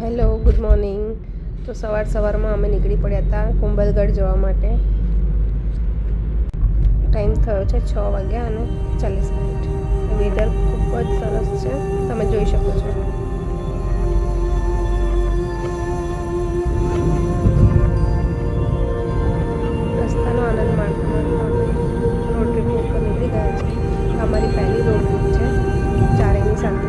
Hello, good morning. તો સવારમાં અમે નીકળી પડ્યા હતા કુંભલગઢ જવા માટે. ટાઈમ થયો છે 6 વાગ્યા અને 40 મિનિટ. વેધર ખૂબ જ સરસ છે, તમે જોઈ શકો છો. રસ્તાનો આનંદ માણતા માણતા અમે રોડ ટ્રીપ ઉપર નીકળી ગયા છીએ. અમારી પહેલી રોડ ટ્રીપ છે ચારેયની સાથે.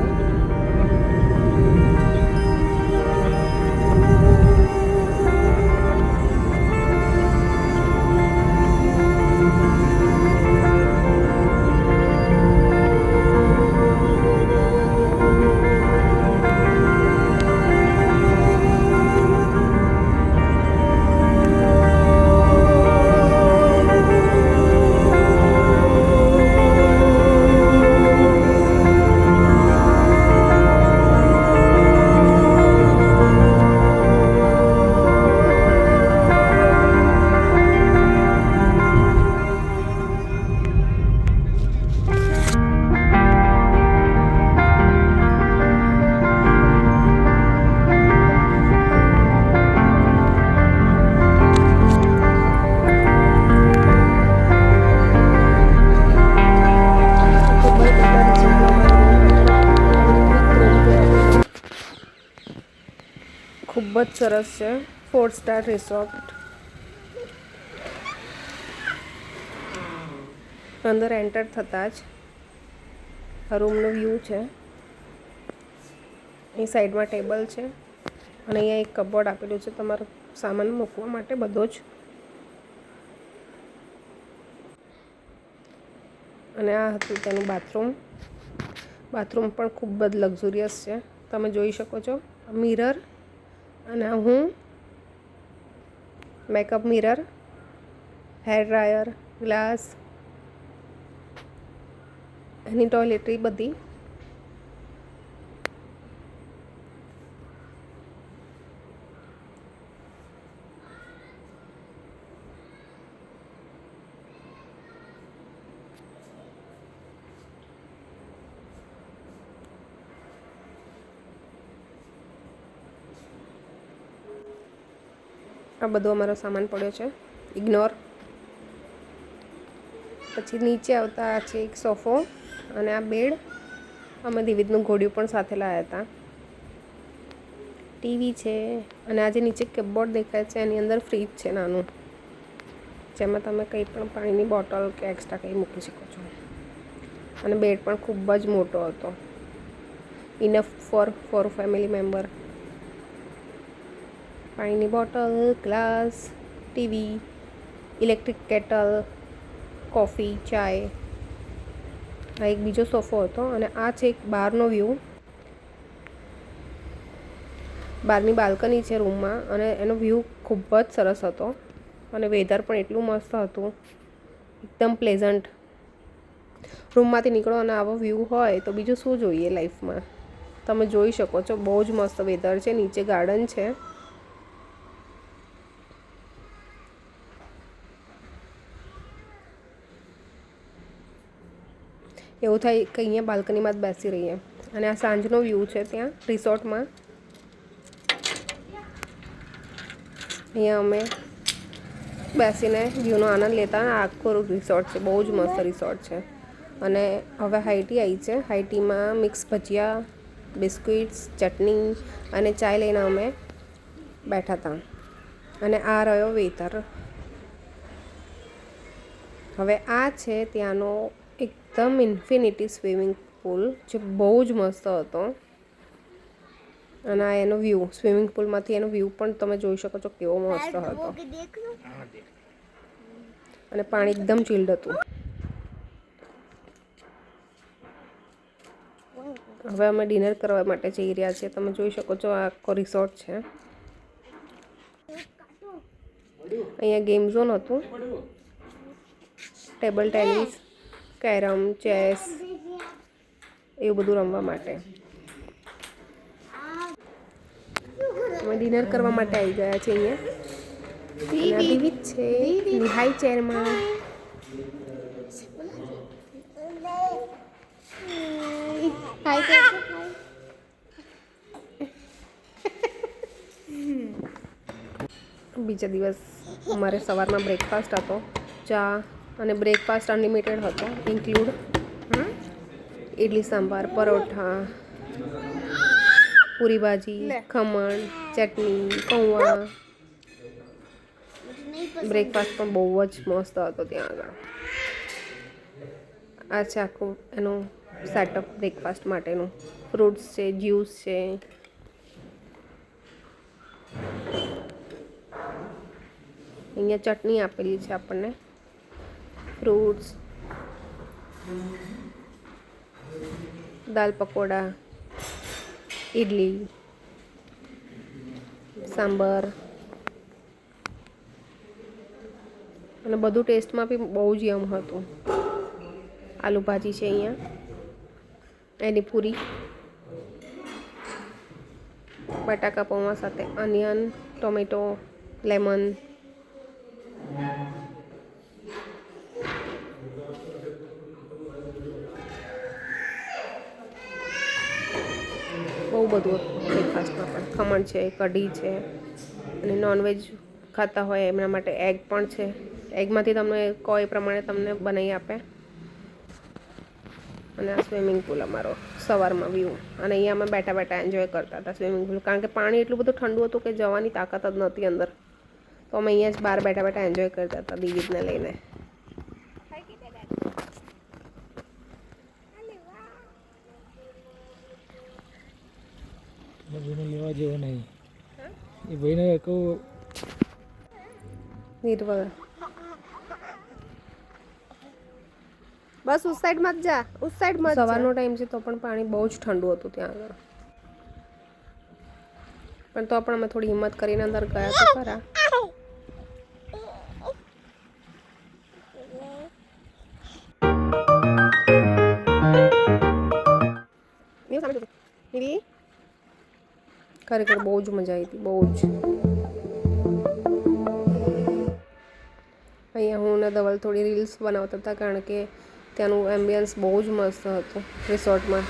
ખૂબ જ સરસ છે, 4 સ્ટાર રિસોર્ટ. અંદર એન્ટર થતાં જ આ રૂમનો વ્યૂ છે. એ સાઈડમાં ટેબલ છે અને અહીંયા એક કબોર્ડ આપેલું છે તમારો સામાન મૂકવા માટે બધો જ. અને આ હતું તેનું બાથરૂમ પણ ખૂબ જ લક્ઝુરિયસ છે, તમે જોઈ શકો છો. મિરર અને હું makeup mirror, hair dryer, glass, any toiletry બધી. આ બધો અમારો સામાન પડ્યો છે, ઇગ્નોર. પછી નીચે આવતા છે એક સોફો અને આ બેડ. અમે દિવિદનું ઘોડિયું પણ સાથે લાવ્યા હતા. ટીવી છે અને આ જે નીચે કપબોર્ડ દેખાય છે એની અંદર ફ્રીજ છે નાનું, જેમાં તમે કંઈ પણ પાણીની બોટલ કે એક્સ્ટ્રા કંઈ મૂકી શકો છો. અને બેડ પણ ખૂબ જ મોટો હતો, ઇનફ ફોર ફેમિલી મેમ્બર. પાણીની bottle, glass, TV, electric kettle, coffee, ચાય. આ એક બીજો સોફો હતો અને આ છે એક બહારનો વ્યૂ. બહારની બાલ્કની છે રૂમમાં અને એનો વ્યૂ ખૂબ જ સરસ હતો અને વેધર પણ એટલું મસ્ત હતું, એકદમ પ્લેઝન્ટ. રૂમમાંથી નીકળો અને આવો વ્યૂ હોય તો બીજું શું જોઈએ લાઈફમાં. તમે જોઈ શકો છો, બહુ જ મસ્ત વેધર છે. નીચે ગાર્ડન છે. એવું થાય કે અહીંયા બાલ્કનીમાં જ બેસી રહીએ. અને આ સાંજનો વ્યૂ છે ત્યાં રિસોર્ટમાં. અહીંયા અમે બેસીને વ્યૂનો આનંદ લેતા. આખો રિસોર્ટ છે, બહુ જ મસ્ત રિસોર્ટ છે. અને હવે હાઈટી આવી છે. હાઈટીમાં મિક્સ ભજીયા, બિસ્કિટ્સ, ચટણી અને ચાય લઈને અમે બેઠા હતા. અને આ રહ્યો વેધર. હવે આ છે ત્યાંનો એકદમ ઇન્ફિનિટી સ્વિમિંગ પુલ, જે બહુ જ મસ્ત હતો. અને આ એનો વ્યૂ, સ્વિમિંગ પુલમાંથી એનો વ્યૂ પણ તમે જોઈ શકો છો કેવો મસ્ત હતો. અને પાણી એકદમ ચિલ્ડ હતું. હવે અમે ડિનર કરવા માટે જઈ રહ્યા છીએ. તમે જોઈ શકો છો આ આખો રિસોર્ટ છે. અહીંયા ગેમ ઝોન હતું, ટેબલ ટેનિસ, કેરમ, ચેસ, એવું બધું રમવા માટે. અમે ડિનર કરવા માટે આવી ગયા છે અહીંયા. વિવિધ છે હાઈ ચેરમાં. હાય બીજા દિવસ અમારે સવારમાં બ્રેકફાસ્ટ હતો, ચા અને બ્રેકફાસ્ટ અનલિમિટેડ હતો, ઇન્ક્લુડ ઇડલી સાંભાર, પરોઠા, પૂરી ભાજી, ખમણ, ચટણી, પૌવા. બ્રેકફાસ્ટ પણ બહુ જ મસ્ત હતો ત્યાં આગળ. આ છે આખું એનું સેટઅપ બ્રેકફાસ્ટ માટેનું. ફ્રૂટ્સ છે, જ્યુસ છે, અહીંયા ચટણી આપેલી છે આપણને, ફ્રૂટ્સ, દાલ પકોડા, ઇડલી, સાંભાર અને બધું ટેસ્ટમાં બી બહુ જ યમ હતું. આલુ ભાજી છે અહીંયા, એની પૂરી, બટાકા પૌવા સાથે અનિયન, ટોમેટો, લેમન. બહુ બધું બ્રેકફાસ્ટમાં પણ. ખમણ છે, કઢી છે અને નોનવેજ ખાતા હોય એમના માટે એગ પણ છે. એગમાંથી તમને કહો એ પ્રમાણે તમને બનાવી આપે. અને આ સ્વિમિંગ પુલ અમારો સવારમાં વ્યૂ. અને અહીંયા અમે બેઠા બેઠા એન્જોય કરતા હતા સ્વિમિંગ પુલ, કારણ કે પાણી એટલું બધું ઠંડુ હતું કે જવાની તાકાત જ નહોતી અંદર. તો અમે અહીંયા જ બહાર બેઠા બેઠા એન્જોય કરતા હતા દિવ્યને લઈને. લેવા જેવો નહીં એ ભાઈને કહું નિર્વલ બસ ઉસ સાઈડ મત જા, ઉસ સાઈડ મત. સવારનો ટાઈમ છે તો પણ પાણી બહુ જ ઠંડુ હતું ત્યાં આગળ. પણ તો પણ અમે થોડી હિંમત કરીને અંદર ગયા તો ખરા. ખરેખર બહુ જ મજા આવી હતી, બહુ જ. અહીંયા હું ને ધવલ થોડી રીલ્સ બનાવતા હતા, કારણ કે ત્યાંનું એમ્બિયન્સ બહુ જ મસ્ત હતું રિસોર્ટમાં.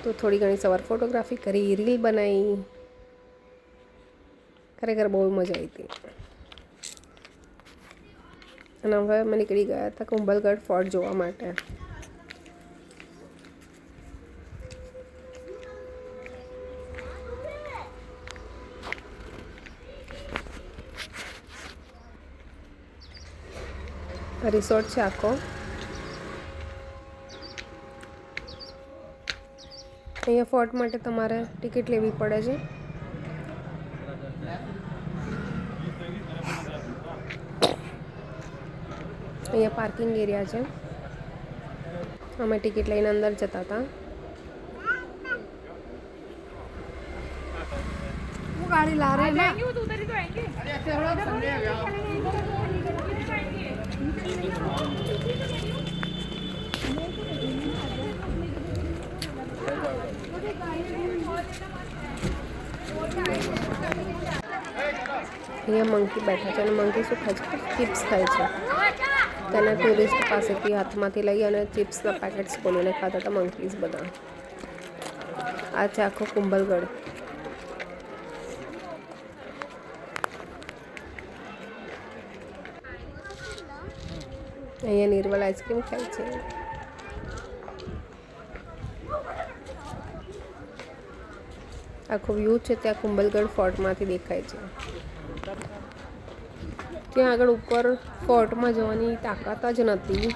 તો થોડી ઘણી સવાર ફોટોગ્રાફી કરી, રીલ બનાવી. ખરેખર બહુ મજા આવી હતી. અને હવે અમે નીકળી ગયા હતા કુંભલગઢ ફોર્ટ જોવા માટે. રિસોર્ટ છે આખો. અહીંયા ફોર્ટ માટે તમારે ટિકિટ લેવી પડે છે. અહીંયા પાર્કિંગ એરિયા છે. અમે ટિકિટ લઈને અંદર જતા હતા. वो गाड़ी ला रहे हैं ना। અહીંયા મંકી બેઠા છે અને મંકી શું ખાય છે? ચિપ્સ ખાય છે. તેના ટુરિસ્ટ પાસેથી હાથમાંથી લઈ અને ચિપ્સના પેકેટ્સ ખોલીને ખાતા હતા મંકીઝ બધા. આ છે આખો કુંભલગઢ. અહીંયા નિર્મલ આઈસ્ક્રીમ ખાય છે. આખો વ્યૂ છે ત્યાં કુંભલગઢ ફોર્ટમાંથી દેખાય છે. ત્યાં આગળ ઉપર ફોર્ટમાં જવાની તાકાત જ નથી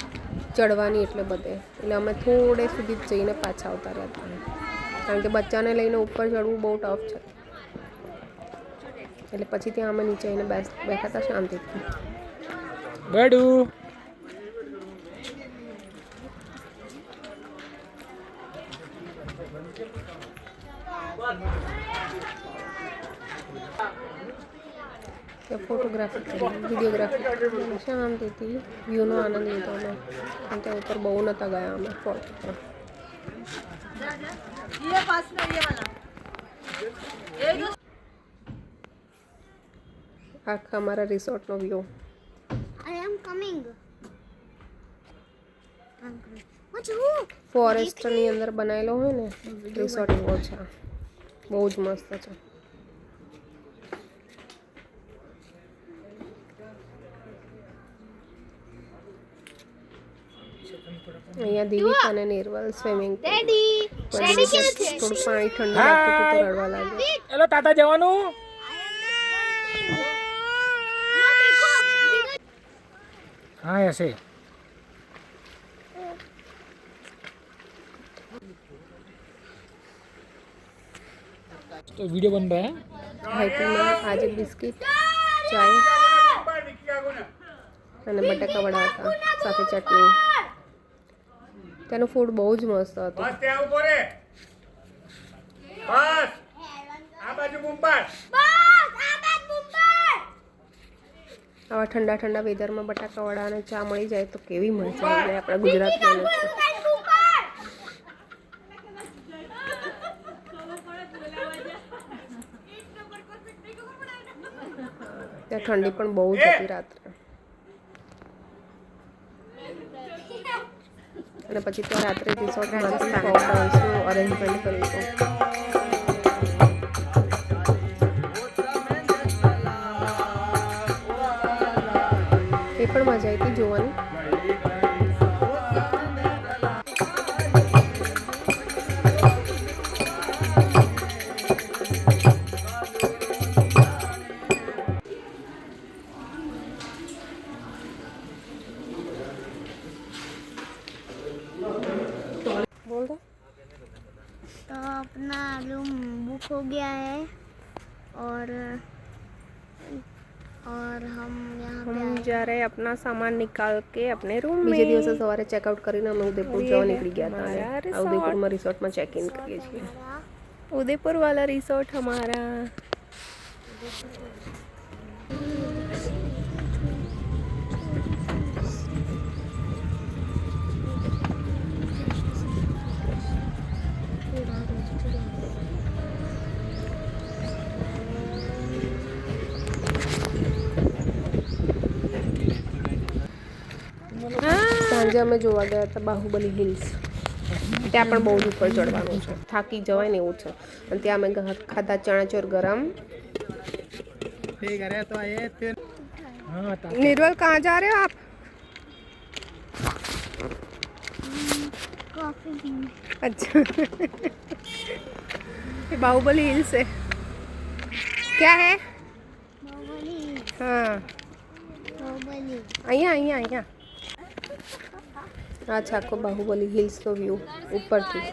ચડવાની એટલે બધે. એટલે અમે થોડે સુધી જઈને પાછા આવતા રહ્યા હતા, કારણ કે બચ્ચાને લઈને ઉપર ચડવું બહુ ટફ છે. એટલે પછી ત્યાં અમે નીચે આવીને બેઠા હતા શાંતિથી. ગડુ ફોટોગ્રાફી કરી, વિડીયોગ્રાફી કરી, શાંતિથી વ્યૂનો આનંદ લીધો અમે. અને ત્યાં ઉપર બહુ નહોતા ગયા અમે ફોર્ટ ઉપર. આખા અમારા રિસોર્ટનો વ્યૂ. I am coming. ફોરેસ્ટની અંદર બનાવેલો હોય ને રિસોર્ટ એવો છે. બહુ જ મસ્ત છે. અહીંયા દિવિક અને નિર્વલ સ્વિમિંગ ડેડી ડેડી ક્યાં છે? થોડું પાણી ઠંડુ લાગતું હતું તો રડવા લાગ્યું. એલો તાતા જવાનું हाँ ऐसे तो वीडियो बन रहा है હાઈટીમાં આજે બિસ્કિટ ચાય અને બટાકા વડા હતા સાથે ચટણી. તેનું ફૂડ બહુ જ મસ્ત હતું. આવા ઠંડા ઠંડા વેધરમાં બટાકા વડા અને ચા મળી જાય તો કેવી મજા આવી જાય આપણા ગુજરાતીઓને. ત્યાં ઠંડી પણ બહુ જ હતી રાત્રે. અને પછી ત્યાં રાત્રે રિસોર્ટમાંથી ફોક ડાન્સનું અરેન્જમેન્ટ કર્યું હતું. એ પણ મજા આવી હતી જોવાની. बोल दे. तो अपना रूम बुक हो गया है और हम यहाँ पे हम जा रहे हैं अपना सामान निकाल के अपने रूम में. બીજે દિવસે સવારે ચેકઆઉટ કરીને અમે ઉદયપુર જવા નીકળી ગયા હતા. આ ઉદયપુરમાં રિસોર્ટમાં ચેક ઇન કરીએ છીએ. उदयपुर वाला रिसोर्ट हमारा. સાંજે અમે જોવા ગયા હતા બાહુબલી હિલ્સ. ત્યાં પણ બહુ જ ઉપર ચડવાનું છે, થાકી જવાય ને એવું છે. અને ત્યાં અમે ખાધા ચણાચોર ગરમ. हाँ निर्वल कहाँ जा रहे हो आप? कॉफी पीने. अच्छा. ये बाहुबली हिल्स है. क्या है? बाहुबली हाँ बाहुबली અહીંયા અહીંયા અહીંયા આ છે આખો બાહુબલી હિલ્સનો વ્યૂ ઉપરથી.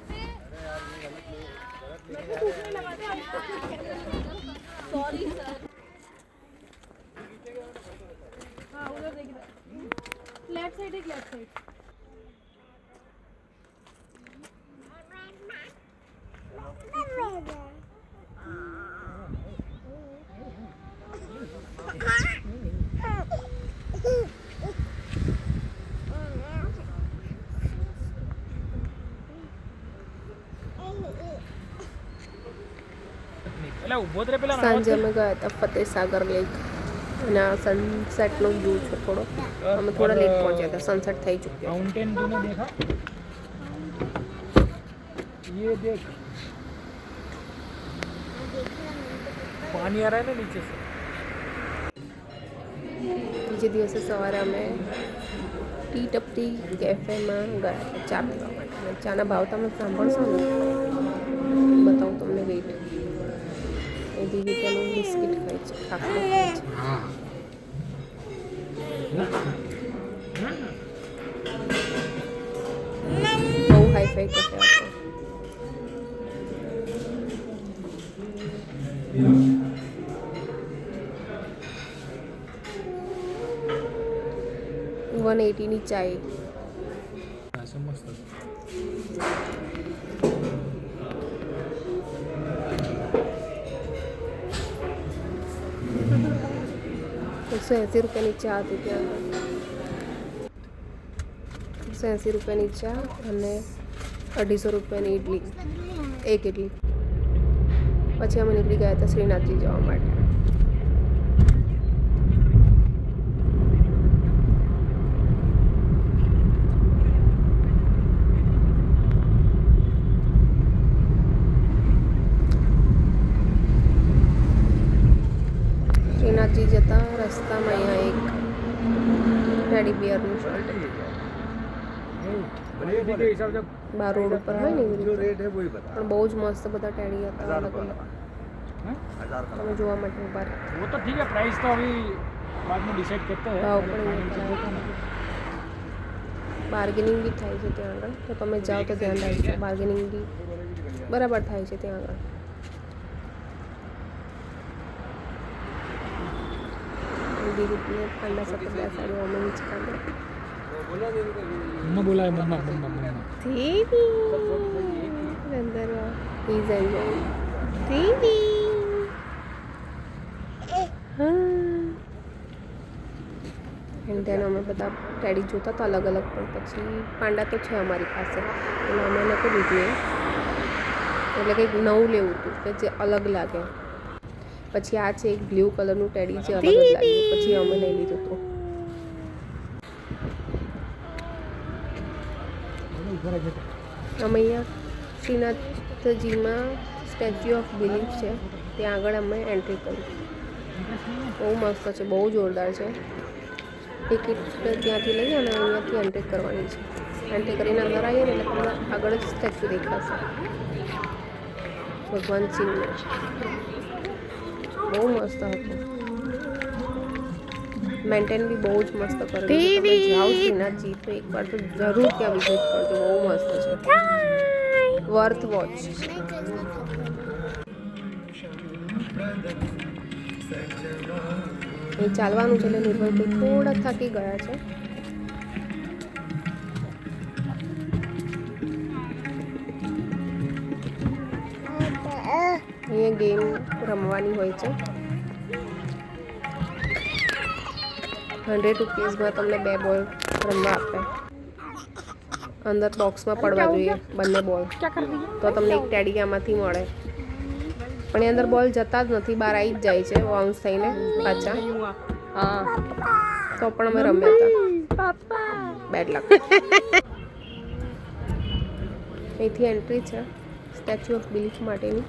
એટલે ઊભો જ રે પેલા સાંજે અમે ગયા હતા ફતેહ સાગર લેક અને આ સનસેટનો વ્યૂ છે થોડો. અમે થોડા લેટ પહોંચ્યા હતા, સનસેટ થઈ ચૂક્યો. माउंटेन तूने देखा ये देख पानी आ रहा है ना नीचे से. બીજે દિવસે સવારે અમે ટી ટપટી કેફેમાં ગયા હતા ચા પીવા માટે. અને ચાના ભાવ તમે સાંભળશો ને બતાવું તમને. વેઇટ એ દીદી તેનું બિસ્કિટ ખાય છે, ખાખરો ખાય છે. બહુ હાઈ ફાઈ કેફે હતો. $180 ચાય. ऐसा मस्त ₹180 ચા હતી ત્યાં. 180 ચા અને ₹250 ઇડલી, એક ઇડલી. પછી અમે નીકળી ગયા હતા શ્રીનાથજી જવા માટે. શ્રીનાથજી જતા રસ્તામાં અહીંયા એક ટેડી બિયરનું શોપ. क्वालिटी के हिसाब से બાર રોડ ઉપર હોય ને એવી जो રીતે रेट है वही बता પણ બહુ જ મસ્ત બધા ટેડી હતા અલગ અલગ हैं? 1000 का તમે જોવા માટે ઉભા રહ્યા वो तो ठीक है, प्राइस तो अभी बाद में डिसाइड करते हैं। भाव पहले પણ फाइनल અહીંયા कर देते हैं કરાવે બાર્ગેનિંગ બી થાય છે ત્યાં આગળ તો તમે જાઓ તો ધ્યાન રાખજો બાર્ગેનિંગ બી બરાબર થાય છે ત્યાં આગળ દીદી પાંડા સાથે બેસાડ્યો અમે હિંચકાને मम्मा बोला है, मम्मा मम्मा मम्मा। દેવી અંદર is enjoy Devi and then અમે બધા ટેડી જોતા હતા અલગ અલગ પણ પછી પાંડા તો છે અમારી પાસે એટલે અમે લોકો લીધું એટલે કંઈક નવું લેવું હતું કે જે અલગ લાગે પછી આ છે એક બ્લુ કલરનું ટેડી જે અલગ જ લાગ્યું પછી અમે લઈ લીધું હતું ऊपर आ गया। અમે અહીંયા શ્રીનાથજીમાં સ્ટેચ્યુ ઓફ બિલીફ છે ત્યાં આગળ અમે એન્ટ્રી કરી બહુ મસ્ત છે બહુ જોરદાર છે ટિકિટ ત્યાંથી લઈ અને અહીંયાથી એન્ટ્રી કરવાની છે એન્ટ્રી કરીને અંદર આવીએ ને એટલે તમને આગળ જ સ્ટેચ્યુ દેખાશે ભગવાન શિવનો બહુ મસ્ત હતું મેન્ટેન બી બહુ જ મસ્ત કરેલું છે તમે જાઓ શ્રીનાથજી તો એકવાર તો જરૂર ત્યાં વિઝિટ કરજો બહુ મસ્ત છે વર્થ વોચ એ ચાલવાનું છે એટલે નિર્ભયભાઈ થોડા થાકી ગયા છે અહીંયા ગેમ રમવાની હોય છે 100 રૂપીસમાં તમને 2 બોલ રમવા આપે અંદર બોક્સમાં પડવા જોઈએ બંને બોલ તો તમને એક ટેડી આમાંથી મળે પણ એ અંદર બોલ જતા જ નથી બહાર આવી જ જાય છે બાઉન્સ થઈને પાછા હા તો પણ અમે રમ્યા હતા બેડ લક અહીંથી એન્ટ્રી છે સ્ટેચ્યુ ઓફ બિલીફ માટેની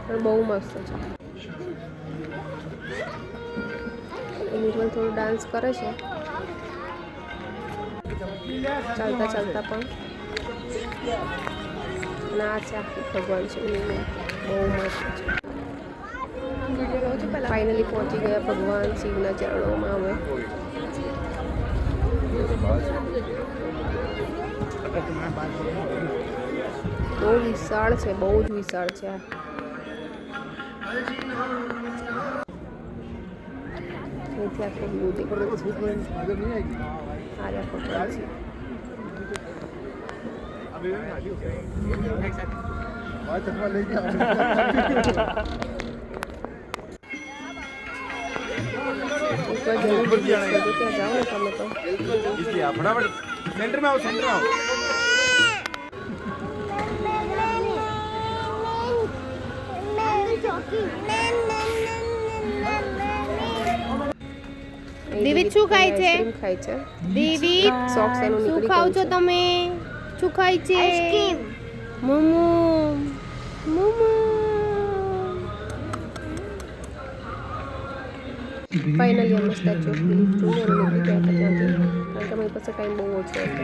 પણ બહુ મસ્ત છે નિર્મલ થોડું ડાન્સ કરે છે ચાલતા ચાલતા પણ અને આ છે આખી ભગવાન શિવની બહુ મસ્ત છે ફાઇનલી પહોંચી ગયા ભગવાન શિવના ચરણોમાં અમે બહુ વિશાળ છે બહુ જ વિશાળ છે આ અહીંથી આખો વ્યૂ દેખાય છે इधर नहीं आएगी આ રહ્યા ભગવાન શિવ भाई चश्मा लेके आओ એકવાર જરૂર visit કરજો ત્યાં જાઓ ને તમે તો इसलिए आप फटाफट सेंटर में आओ सेंटर में आओ દિવ્ય શું ખાય છે? આઈસ્ક્રીમ ખાય છે દીદી સોક્સ એનું શું નીકળી ખાવ ગયું છો છે તમે શું ખાય છે મોમો મોમો ફાઇનલી અમે સ્ટેચ્યુ ઓફ બિલીફ જોઈ અને નીકળી ગયા હતા ત્યાંથી કારણ કે અમારી પાસે ટાઈમ બહુ ઓછો હતો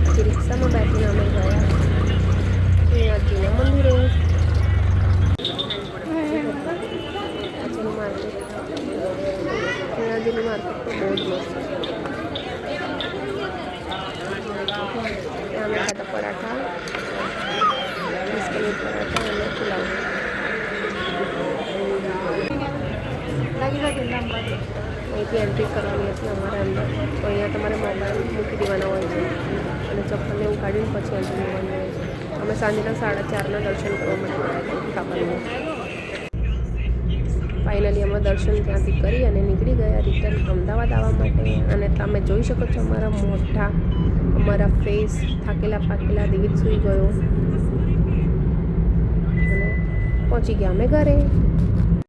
પછી રિક્ષામાં બેસીને અમે ગયા શ્રીનાથજીના મંદિરે પાછળનું માર્કેટ શ્રીનાથજીનું માર્કેટ તો બહુ જ મસ્ત છે ત્યાં અમે ખાતા પરાઠા 20 પનીર પરાઠા અને પુલાવ અહીંથી એન્ટ્રી કરવાની હતી અમારે અંદર તો અહીંયા તમારે મોબાઈલ મૂકી દેવાના હોય છે અને ચપ્પલને એવું કાઢીને પછી એન્ટ્રી લેવાની હોય છે અમે સાંજના 4:30ના દર્શન કરવા માટે ખાવાનું ફાઇનલી અમે દર્શન ત્યાંથી કરી અને નીકળી ગયા રિટર્ન અમદાવાદ આવવા માટે અને તમે જોઈ શકો છો અમારા મોઢા અમારા ફેસ થાકેલા પાકેલા દિવિત સૂઈ ગયો અને પહોંચી ગયા અમે ઘરે